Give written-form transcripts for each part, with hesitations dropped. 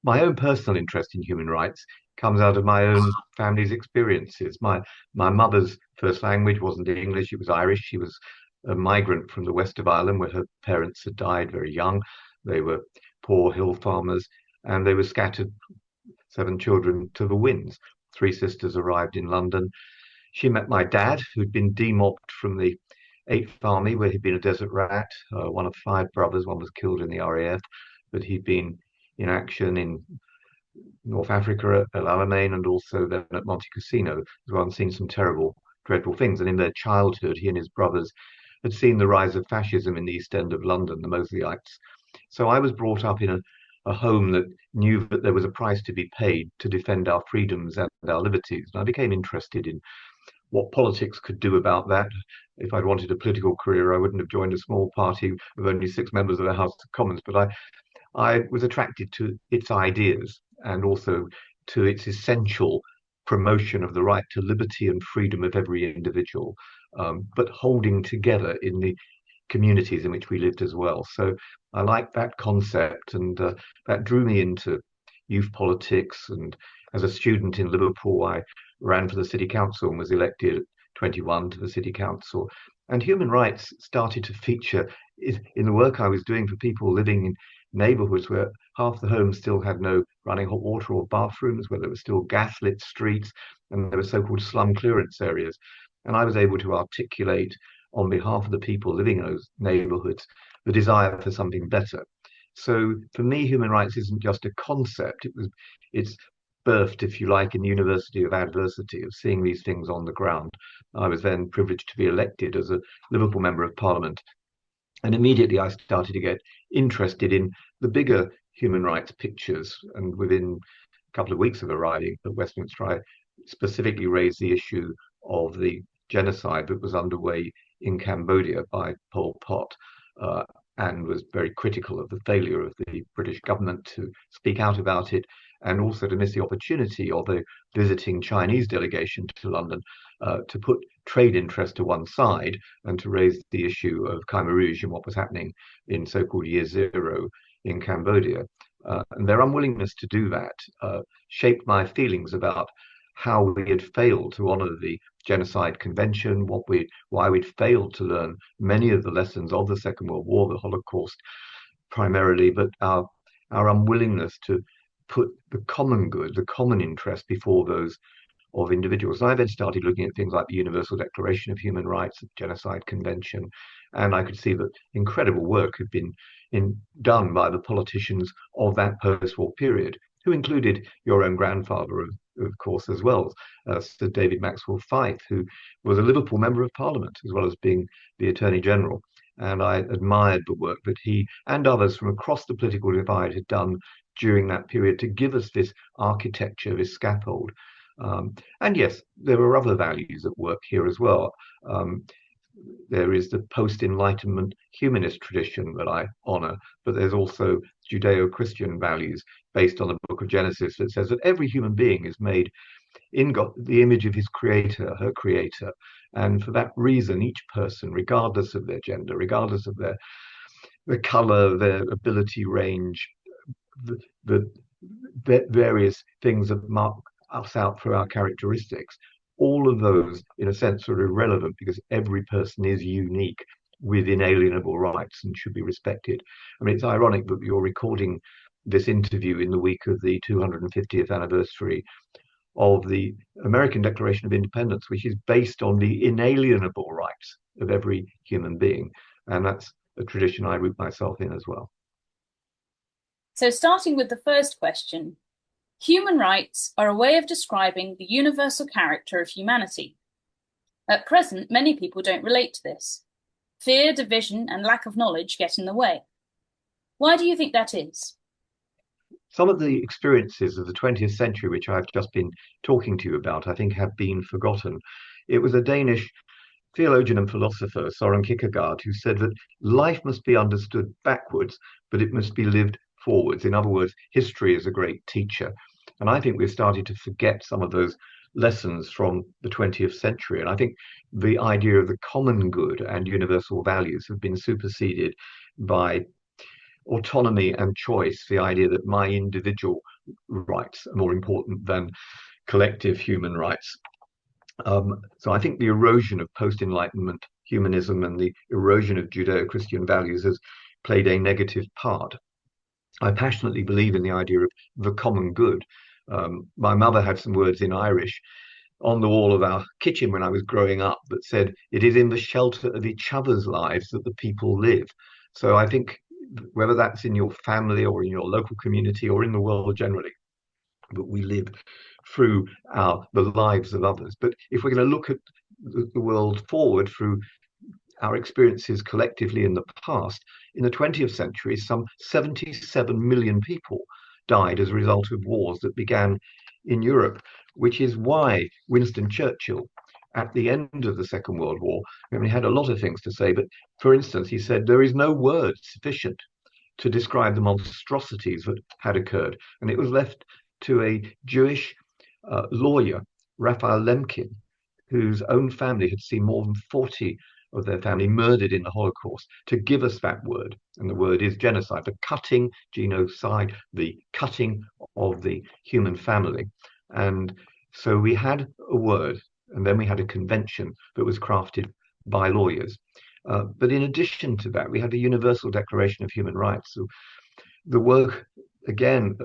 my own personal interest in human rights comes out of my own family's experiences. My mother's first language wasn't English, it was Irish. She was a migrant from the west of Ireland where her parents had died very young. They were poor hill farmers and they were scattered, seven children to the winds. Three sisters arrived in London. She met my dad, who'd been demobbed from the Eighth Army, where he'd been a desert rat, one of five brothers. One was killed in the RAF, but he'd been in action in North Africa at El Alamein and also then at Monte Cassino as well, and seen some terrible, dreadful things. And in their childhood, he and his brothers had seen the rise of fascism in the East End of London, the Moslemites. So I was brought up in a home that knew that there was a price to be paid to defend our freedoms and our liberties. And I became interested in what politics could do about that. If I'd wanted a political career, I wouldn't have joined a small party with only six members of the House of Commons, but I was attracted to its ideas and also to its essential promotion of the right to liberty and freedom of every individual, but holding together in the communities in which we lived as well. So I liked that concept, and that drew me into youth politics. And as a student in Liverpool, I ran for the city council and was elected at 21 to the city council. And human rights started to feature in the work I was doing for people living in neighborhoods where half the homes still had no running hot water or bathrooms, where there were still gaslit streets, and there were so-called slum clearance areas. And I was able to articulate on behalf of the people living in those neighborhoods the desire for something better. So for me, human rights isn't just a concept. It's birthed, if you like, in the University of Adversity, of seeing these things on the ground. I was then privileged to be elected as a Liverpool Member of Parliament. And immediately I started to get interested in the bigger human rights pictures. And within a couple of weeks of arriving at Westminster, I specifically raised the issue of the genocide that was underway in Cambodia by Pol Pot, and was very critical of the failure of the British government to speak out about it, and also to miss the opportunity of a visiting Chinese delegation to London to put trade interest to one side and to raise the issue of Khmer Rouge and what was happening in so-called Year Zero in Cambodia. And their unwillingness to do that shaped my feelings about how we had failed to honor the Genocide Convention, why we'd failed to learn many of the lessons of the Second World War, the Holocaust primarily, but our unwillingness to put the common good, the common interest before those of individuals. And I then started looking at things like the Universal Declaration of Human Rights, the Genocide Convention, and I could see that incredible work had been done by the politicians of that post-war period, who included your own grandfather, of course, as well, Sir David Maxwell Fyfe, who was a Liverpool Member of Parliament, as well as being the Attorney General. And I admired the work that he and others from across the political divide had done during that period to give us this architecture, this scaffold. And yes, there are other values at work here as well. There is the post-Enlightenment humanist tradition that I honor, but there's also Judeo-Christian values based on the book of Genesis that says that every human being is made in God, the image of his creator, her creator. And for that reason, each person, regardless of their gender, regardless of their color, their ability range, the various things that mark us out for our characteristics, all of those, in a sense, are irrelevant because every person is unique with inalienable rights and should be respected. I mean, it's ironic that you're recording this interview in the week of the 250th anniversary of the American Declaration of Independence, which is based on the inalienable rights of every human being. And that's a tradition I root myself in as well. So, starting with the first question, human rights are a way of describing the universal character of humanity. At present, many people don't relate to this. Fear, division, and lack of knowledge get in the way. Why do you think that is? Some of the experiences of the 20th century, which I've just been talking to you about, I think have been forgotten. It was a Danish theologian and philosopher, Soren Kierkegaard, who said that life must be understood backwards, but it must be lived forwards. In other words, history is a great teacher. And I think we've started to forget some of those lessons from the 20th century. And I think the idea of the common good and universal values have been superseded by autonomy and choice, the idea that my individual rights are more important than collective human rights. So I think the erosion of post-Enlightenment humanism and the erosion of Judeo-Christian values has played a negative part. I passionately believe in the idea of the common good. My mother had some words in Irish on the wall of our kitchen when I was growing up that said, "It is in the shelter of each other's lives that the people live." So I think whether that's in your family or in your local community or in the world generally, that we live through the lives of others. But if we're going to look at the world forward through our experiences collectively in the past, in the 20th century, some 77 million people died as a result of wars that began in Europe, which is why Winston Churchill, at the end of the Second World War, I mean, he had a lot of things to say, but for instance, he said, "There is no word sufficient to describe the monstrosities that had occurred." And it was left to a Jewish lawyer, Raphael Lemkin, whose own family had seen more than 40 of their family murdered in the Holocaust, to give us that word. And the word is genocide, the cutting, genocide, the cutting of the human family. And so we had a word, and then we had a convention that was crafted by lawyers. But in addition to that, we had the Universal Declaration of Human Rights. So the work, again,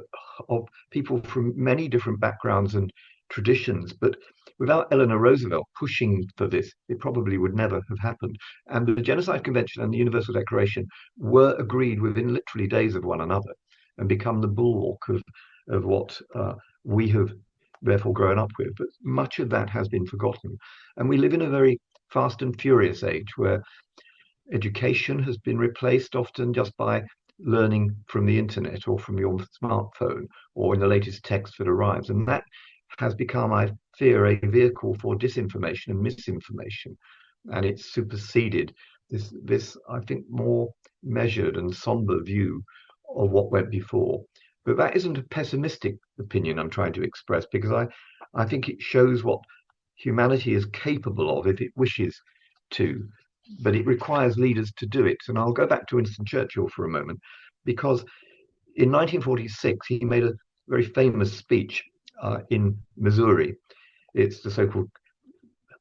of people from many different backgrounds and traditions. But without Eleanor Roosevelt pushing for this, it probably would never have happened. And the Genocide Convention and the Universal Declaration were agreed within literally days of one another and become the bulwark of what we have therefore grown up with. But much of that has been forgotten. And we live in a very fast and furious age where education has been replaced often just by learning from the internet or from your smartphone or in the latest text that arrives. And that has become, I fear, a vehicle for disinformation and misinformation. And it's superseded this, I think, more measured and somber view of what went before. But that isn't a pessimistic opinion I'm trying to express, because I think it shows what humanity is capable of if it wishes to, but it requires leaders to do it. And I'll go back to Winston Churchill for a moment, because in 1946, he made a very famous speech in Missouri. It's the so-called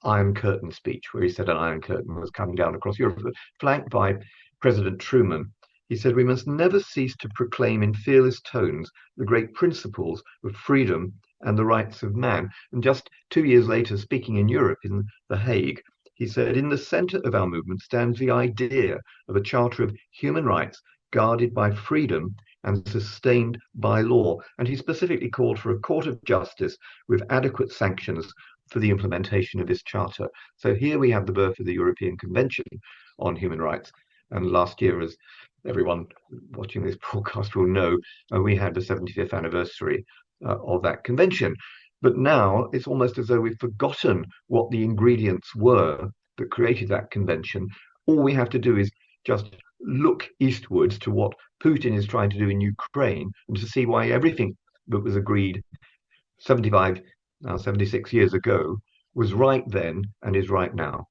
Iron Curtain speech, where he said an Iron Curtain was coming down across Europe, flanked by President Truman. He said, "We must never cease to proclaim in fearless tones the great principles of freedom and the rights of man." And just 2 years later, speaking in Europe, in The Hague, he said, "In the center of our movement stands the idea of a charter of human rights guarded by freedom and sustained by law." And he specifically called for a court of justice with adequate sanctions for the implementation of this charter. So here we have the birth of the European Convention on Human Rights. And last year, as everyone watching this broadcast will know, we had the 75th anniversary of that convention. But now it's almost as though we've forgotten what the ingredients were that created that convention. All we have to do is just look eastwards to what Putin is trying to do in Ukraine and to see why everything that was agreed 75, now 76 years ago was right then and is right now.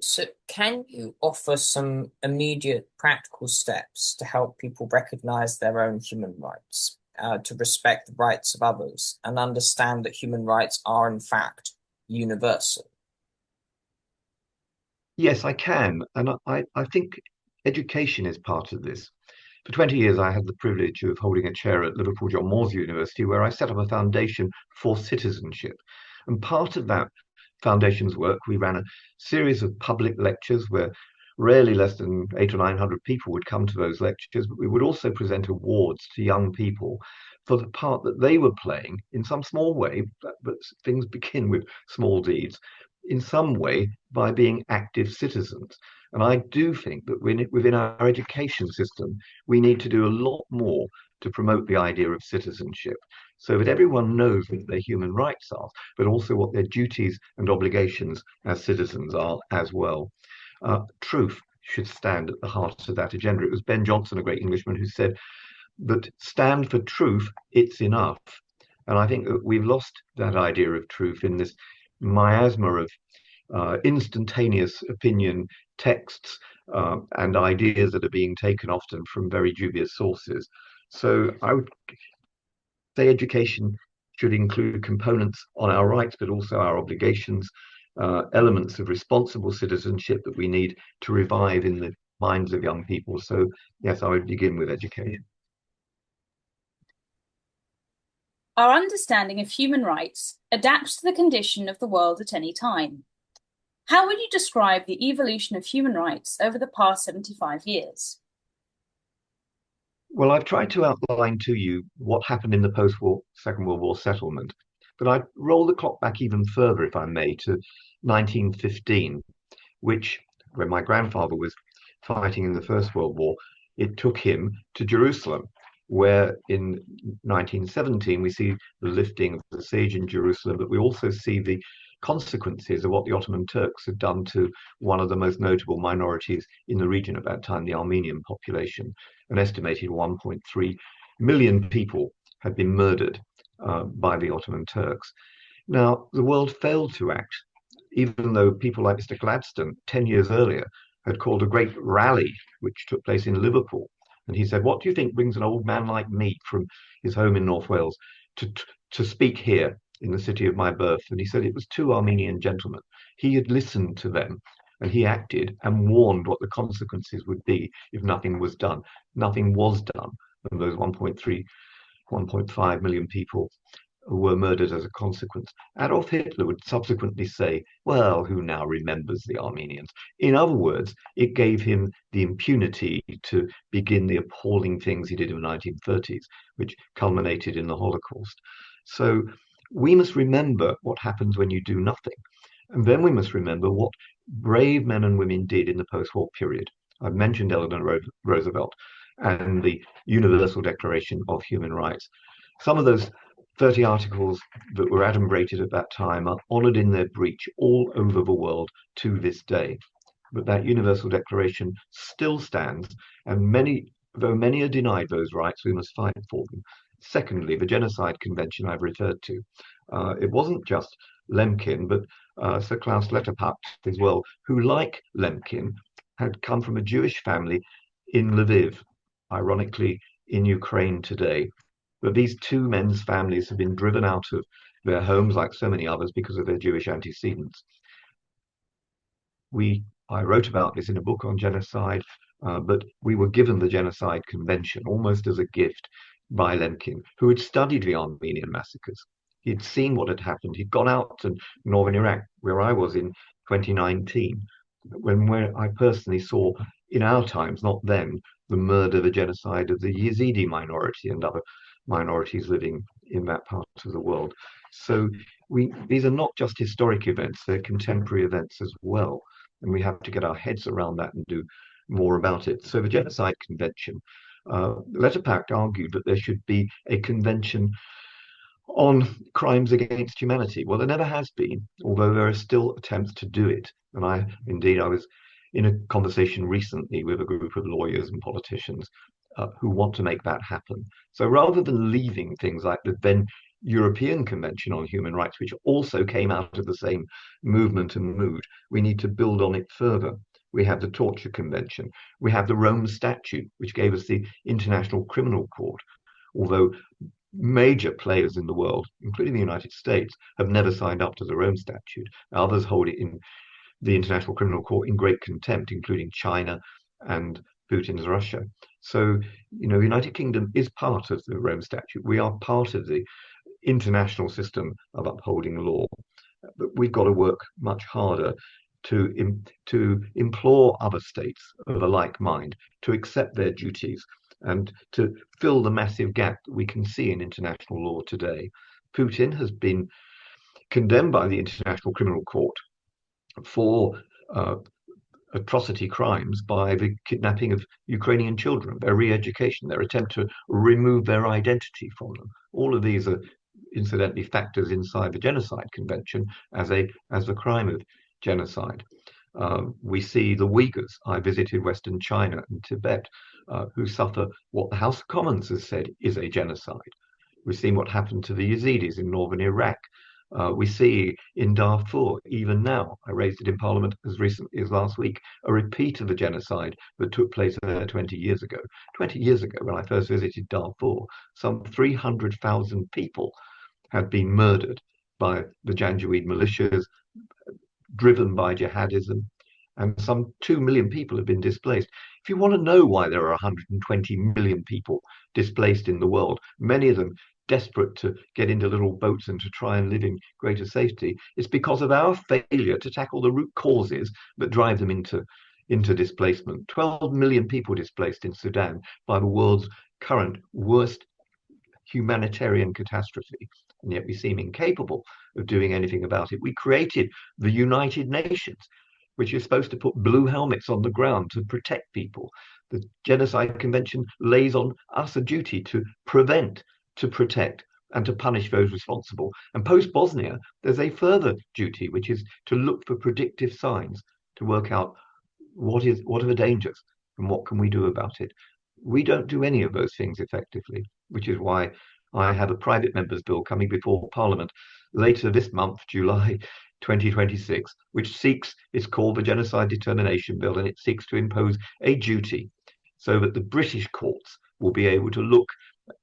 So can you offer some immediate practical steps to help people recognize their own human rights, to respect the rights of others, and understand that human rights are in fact universal? Yes, I can. And I think education is part of this. For 20 years, I had the privilege of holding a chair at Liverpool John Moores University, where I set up a foundation for citizenship. And part of that foundation's work, we ran a series of public lectures where rarely less than 800 or 900 people would come to those lectures, but we would also present awards to young people for the part that they were playing in some small way, but things begin with small deeds, in some way by being active citizens. And I do think that within our education system, we need to do a lot more to promote the idea of citizenship, so that everyone knows what their human rights are, but also what their duties and obligations as citizens are as well. Truth should stand at the heart of that agenda. It was Ben Jonson, a great Englishman, who said that stand for truth, it's enough. And I think that we've lost that idea of truth in this miasma of instantaneous opinion texts and ideas that are being taken often from very dubious sources. So I would say education should include components on our rights, but also our obligations, elements of responsible citizenship that we need to revive in the minds of young people. So yes, I would begin with education. Our understanding of human rights adapts to the condition of the world at any time. How would you describe the evolution of human rights over the past 75 years? Well, I've tried to outline to you what happened in the post-war Second World War settlement, but I'd roll the clock back even further, if I may, to 1915, which, when my grandfather was fighting in the First World War, it took him to Jerusalem, where in 1917 we see the lifting of the siege in Jerusalem, but we also see the consequences of what the Ottoman Turks had done to one of the most notable minorities in the region at that time, the Armenian population. An estimated 1.3 million people had been murdered by the Ottoman Turks. Now, the world failed to act, even though people like Mr. Gladstone, 10 years earlier, had called a great rally, which took place in Liverpool. And he said, what do you think brings an old man like me from his home in North Wales to speak here in the city of my birth? And he said it was two Armenian gentlemen. He had listened to them and he acted and warned what the consequences would be if nothing was done. Nothing was done, and those 1.3, 1.5 million people were murdered as a consequence. Adolf Hitler would subsequently say, well, who now remembers the Armenians? In other words, it gave him the impunity to begin the appalling things he did in the 1930s, which culminated in the Holocaust. So we must remember what happens when you do nothing. And then we must remember what brave men and women did in the post-war period. I've mentioned Eleanor Roosevelt and the Universal Declaration of Human Rights. Some of those 30 articles that were adumbrated at that time are honored in their breach all over the world to this day. But that Universal Declaration still stands, and though many are denied those rights, we must fight for them. Secondly, the Genocide Convention I've referred to. It wasn't just Lemkin, but Sir Klaus Letterpacht as well, who, like Lemkin, had come from a Jewish family in Lviv, ironically in Ukraine today. But these two men's families have been driven out of their homes, like so many others, because of their Jewish antecedents. I wrote about this in a book on genocide, but we were given the Genocide Convention almost as a gift by Lemkin, who had studied the Armenian massacres. He'd seen what had happened. He'd gone out to northern Iraq, where I was in 2019, where I personally saw, in our times, not then, the murder, the genocide of the Yazidi minority and other minorities living in that part of the world. So these are not just historic events, they're contemporary events as well. And we have to get our heads around that and do more about it. So the Genocide Convention, Letterpacht argued that there should be a convention on crimes against humanity. Well, there never has been, although there are still attempts to do it. And I was in a conversation recently with a group of lawyers and politicians who want to make that happen. So rather than leaving things like the then European Convention on Human Rights, which also came out of the same movement and mood, we need to build on it further. We have the Torture Convention. We have the Rome Statute, which gave us the International Criminal Court, although major players in the world, including the United States, have never signed up to the Rome Statute. Others hold it in the International Criminal Court in great contempt, including China and Putin's Russia. So, the United Kingdom is part of the Rome Statute. We are part of the international system of upholding law. But we've got to work much harder to implore other states of a like mind to accept their duties and to fill the massive gap that we can see in international law today. Putin has been condemned by the International Criminal Court for atrocity crimes by the kidnapping of Ukrainian children, their re-education, their attempt to remove their identity from them. All of these are incidentally factors inside the Genocide Convention as a crime of genocide. We see the Uyghurs. I visited Western China and Tibet, who suffer what the House of Commons has said is a genocide. We've seen what happened to the Yazidis in northern Iraq. We see in Darfur, even now, I raised it in Parliament as recently as last week, a repeat of the genocide that took place there 20 years ago. 20 years ago, when I first visited Darfur, some 300,000 people had been murdered by the Janjaweed militias, driven by jihadism, and some 2 million people have been displaced. If you want to know why there are 120 million people displaced in the world, many of them desperate to get into little boats and to try and live in greater safety, it's because of our failure to tackle the root causes that drive them into displacement. 12 million people displaced in Sudan by the world's current worst humanitarian catastrophe, and yet we seem incapable of doing anything about it. We created the United Nations, which is supposed to put blue helmets on the ground to protect people. The Genocide Convention lays on us a duty to prevent, to protect, and to punish those responsible. And post-Bosnia, there's a further duty, which is to look for predictive signs, to work out what are the dangers and what can we do about it. We don't do any of those things effectively, which is why I have a private member's bill coming before Parliament later this month, July 2026, which it's called the Genocide Determination Bill, and it seeks to impose a duty so that the British courts will be able to look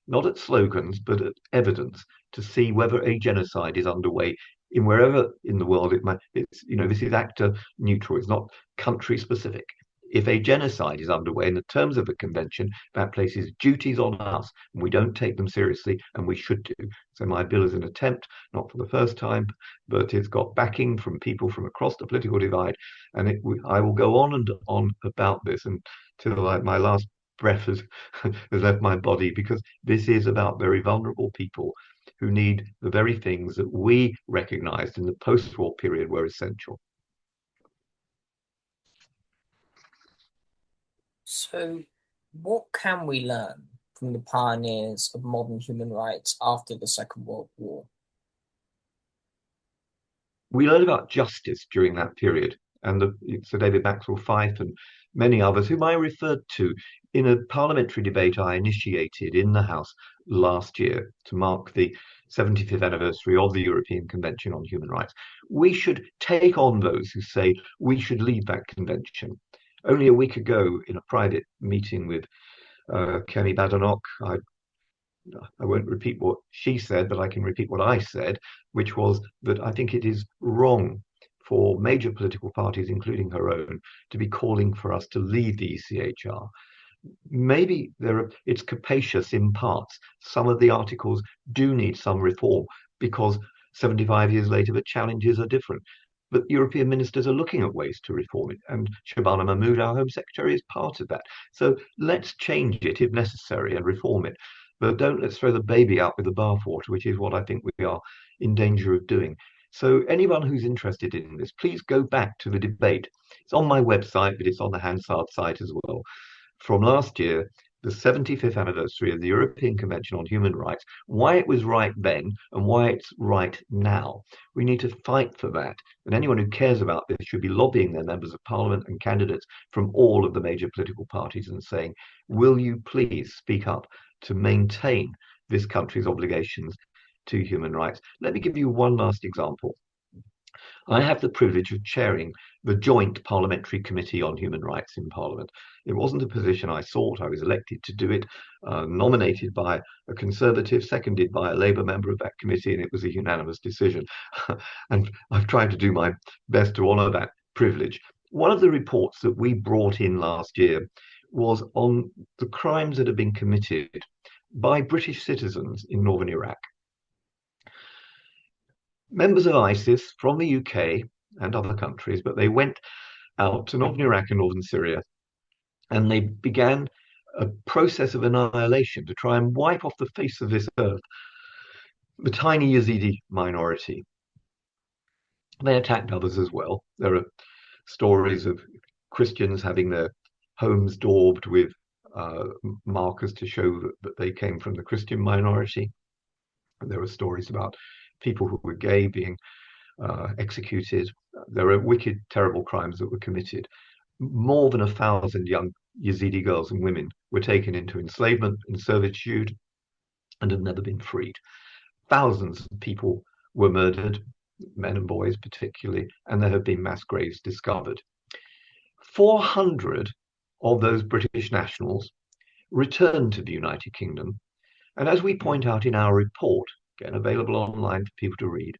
not at slogans, but at evidence to see whether a genocide is underway in wherever in the world it's, this is actor neutral, it's not country specific. If a genocide is underway in the terms of the convention, that places duties on us, and we don't take them seriously, and we should do. So my bill is an attempt, not for the first time, but it's got backing from people from across the political divide, and I will go on and on about this until my last breath has left my body, because this is about very vulnerable people who need the very things that we recognized in the post-war period were essential. So, what can we learn from the pioneers of modern human rights after the Second World War? We learned about justice during that period, and Sir David Maxwell Fyfe and many others whom I referred to in a parliamentary debate I initiated in the House last year to mark the 75th anniversary of the European Convention on Human Rights. We should take on those who say we should lead that convention. Only a week ago, in a private meeting with Kemi Badenoch, I won't repeat what she said, but I can repeat what I said, which was that I think it is wrong for major political parties, including her own, to be calling for us to leave the ECHR. Maybe it's capacious in parts. Some of the articles do need some reform because 75 years later, the challenges are different. But European ministers are looking at ways to reform it, and Shabana Mahmood, our Home Secretary, is part of that. So let's change it if necessary and reform it. But let's throw the baby out with the bathwater, which is what I think we are in danger of doing. So anyone who's interested in this, please go back to the debate. It's on my website, but it's on the Hansard site as well. From last year, the 75th anniversary of the European Convention on Human Rights, why it was right then and why it's right now. We need to fight for that. And anyone who cares about this should be lobbying their members of parliament and candidates from all of the major political parties and saying, will you please speak up to maintain this country's obligations to human rights? Let me give you one last example. I have the privilege of chairing the Joint Parliamentary Committee on Human Rights in Parliament. It wasn't a position I sought. I was elected to do it, nominated by a Conservative, seconded by a Labour member of that committee, and it was a unanimous decision. And I've tried to do my best to honour that privilege. One of the reports that we brought in last year was on the crimes that have been committed by British citizens in northern Iraq. Members of ISIS from the UK and other countries, but they went out to northern Iraq and northern Syria, and they began a process of annihilation to try and wipe off the face of this earth the tiny Yazidi minority. They attacked others as well. There are stories of Christians having their homes daubed with markers to show that they came from the Christian minority. And there are stories about people who were gay being executed. There are wicked, terrible crimes that were committed. More than 1,000 young Yazidi girls and women were taken into enslavement and servitude and have never been freed. Thousands of people were murdered, men and boys particularly, and there have been mass graves discovered. 400 of those British nationals returned to the United Kingdom. And as we point out in our report, again available online for people to read,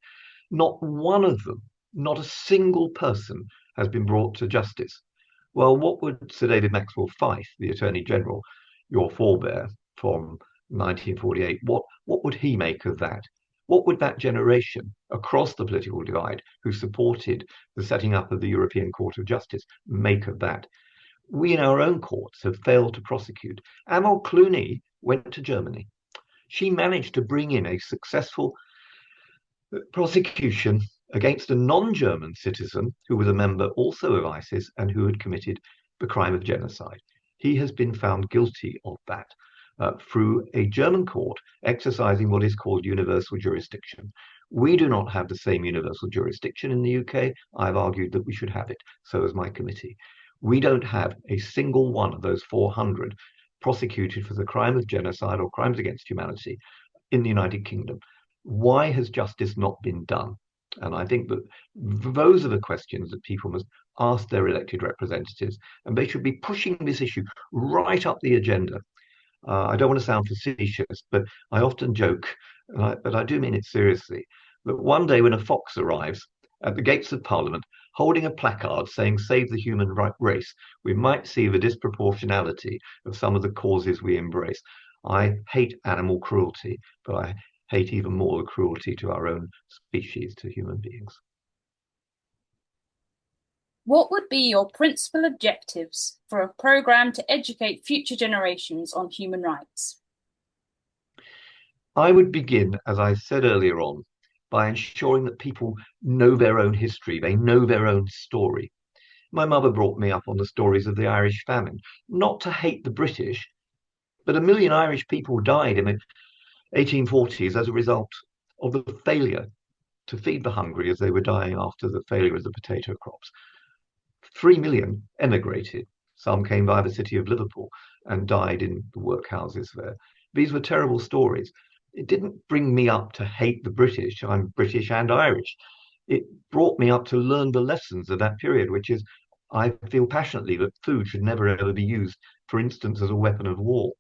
not one of them, not a single person, has been brought to justice. Well, what would Sir David Maxwell Fyfe, the Attorney General, your forebear from 1948, what would he make of that? What would that generation across the political divide who supported the setting up of the European Court of Justice make of that? We in our own courts have failed to prosecute. Amal Clooney went to Germany. She managed to bring in a successful prosecution against a non-German citizen who was a member also of ISIS and who had committed the crime of genocide. He has been found guilty of that through a German court exercising what is called universal jurisdiction. We do not have the same universal jurisdiction in the UK. I've argued that we should have it. So has my committee. We don't have a single one of those 400 prosecuted for the crime of genocide or crimes against humanity in the United Kingdom. Why has justice not been done? And I think that those are the questions that people must ask their elected representatives, and they should be pushing this issue right up the agenda. I don't want to sound facetious, but I often joke, but I do mean it seriously, that one day when a fox arrives at the gates of Parliament holding a placard saying "Save the human race," we might see the disproportionality of some of the causes we embrace. I hate animal cruelty, but I hate even more the cruelty to our own species, to human beings. What would be your principal objectives for a programme to educate future generations on human rights? I would begin, as I said earlier on, by ensuring that people know their own history, they know their own story. My mother brought me up on the stories of the Irish famine, not to hate the British, but 1 million Irish people died in the 1840s as a result of the failure to feed the hungry as they were dying after the failure of the potato crops. 3 million emigrated. Some came via the city of Liverpool and died in the workhouses there. These were terrible stories. It didn't bring me up to hate the British. I'm British and Irish. It brought me up to learn the lessons of that period, which is, I feel passionately that food should never ever be used, for instance, as a weapon of war,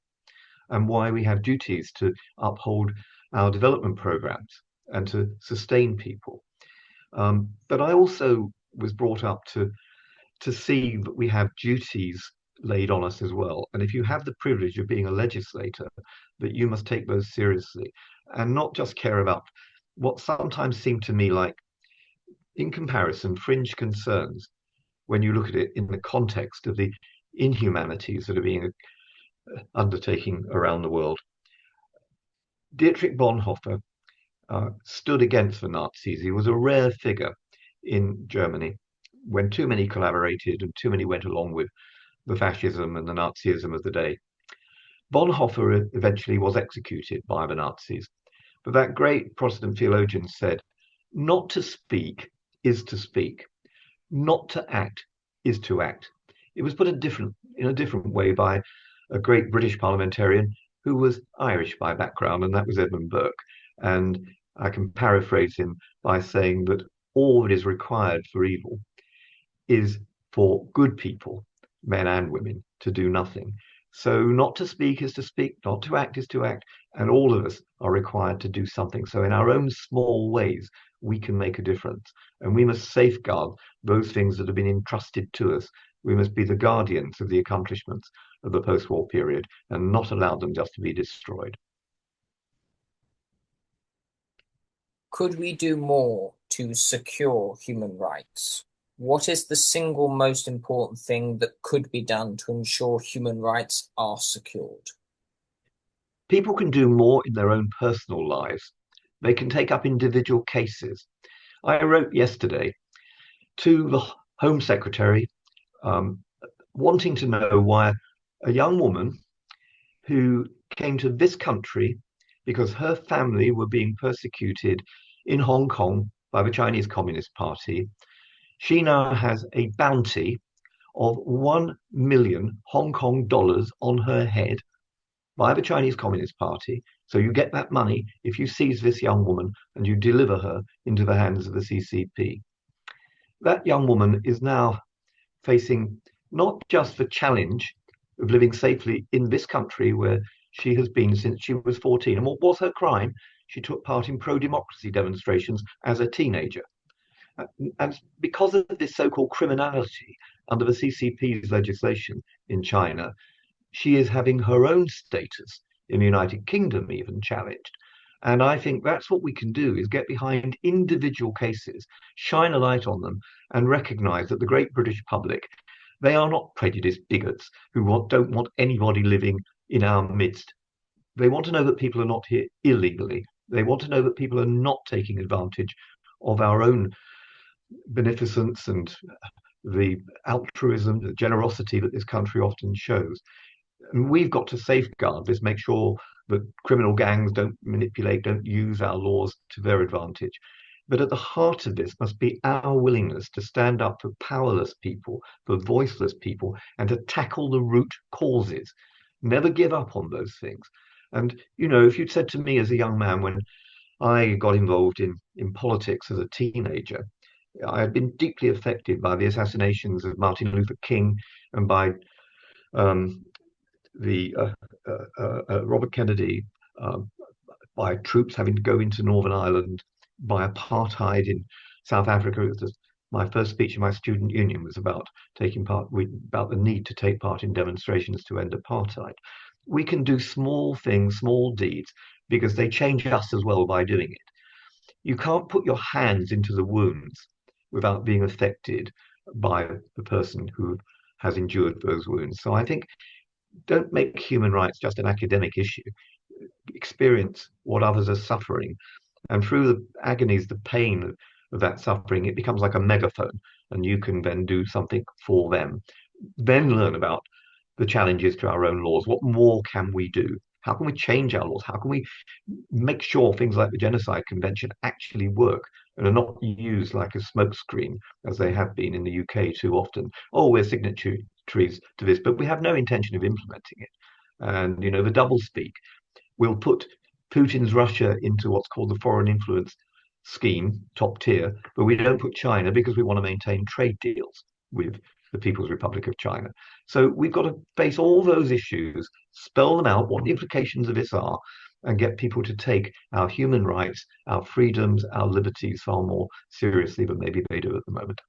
and why we have duties to uphold our development programs and to sustain people. But I also was brought up to see that we have duties laid on us as well. And if you have the privilege of being a legislator, that you must take those seriously and not just care about what sometimes seem to me like, in comparison, fringe concerns when you look at it in the context of the inhumanities that are being undertaken around the world. Dietrich Bonhoeffer stood against the Nazis. He was a rare figure in Germany when too many collaborated and too many went along with the fascism and the Nazism of the day. Bonhoeffer eventually was executed by the Nazis, but that great Protestant theologian said, "Not to speak is to speak, not to act is to act." It was put in a different way by a great British parliamentarian who was Irish by background, and that was Edmund Burke. And I can paraphrase him by saying that all that is required for evil is for good people, men and women, to do nothing. So not to speak is to speak, not to act is to act, and all of us are required to do something. So in our own small ways, we can make a difference. And we must safeguard those things that have been entrusted to us. We must be the guardians of the accomplishments of the post-war period and not allow them just to be destroyed. Could we do more to secure human rights? What is the single most important thing that could be done to ensure human rights are secured? People can do more in their own personal lives. They can take up individual cases. I wrote yesterday to the Home Secretary wanting to know why a young woman who came to this country because her family were being persecuted in Hong Kong by the Chinese Communist Party, she now has a bounty of 1 million Hong Kong dollars on her head. by the Chinese Communist Party. So you get that money if you seize this young woman and you deliver her into the hands of the CCP. That young woman is now facing not just the challenge of living safely in this country where she has been since she was 14. And what was her crime? She took part in pro-democracy demonstrations as a teenager. And because of this so-called criminality under the CCP's legislation in China, she is having her own status in the United Kingdom even challenged. And I think that's what we can do, is get behind individual cases, shine a light on them, and recognize that the great British public, they are not prejudiced bigots who don't want anybody living in our midst. They want to know that people are not here illegally. They want to know that people are not taking advantage of our own beneficence and the altruism, the generosity that this country often shows. And we've got to safeguard this, make sure that criminal gangs don't manipulate, don't use our laws to their advantage. But at the heart of this must be our willingness to stand up for powerless people, for voiceless people, and to tackle the root causes. Never give up on those things. And, if you'd said to me as a young man when I got involved in politics as a teenager, I had been deeply affected by the assassinations of Martin Luther King and by Robert Kennedy, by troops having to go into Northern Ireland, by apartheid in South Africa. My first speech in my student union was about about the need to take part in demonstrations to end apartheid. We can do small things, small deeds, because they change us as well by doing it. You can't put your hands into the wounds without being affected by the person who has endured those wounds. So I think don't make human rights just an academic issue. Experience what others are suffering. And through the agonies, the pain of that suffering, it becomes like a megaphone, and you can then do something for them. Then learn about the challenges to our own laws. What more can we do? How can we change our laws? How can we make sure things like the Genocide Convention actually work and are not used like a smokescreen, as they have been in the UK too often? Oh, we're signatories to this, but we have no intention of implementing it. And, the doublespeak will put Putin's Russia into what's called the foreign influence scheme, top tier, but we don't put China because we want to maintain trade deals with the People's Republic of China. So we've got to face all those issues, spell them out, what the implications of this are, and get people to take our human rights, our freedoms, our liberties far more seriously than maybe they do at the moment.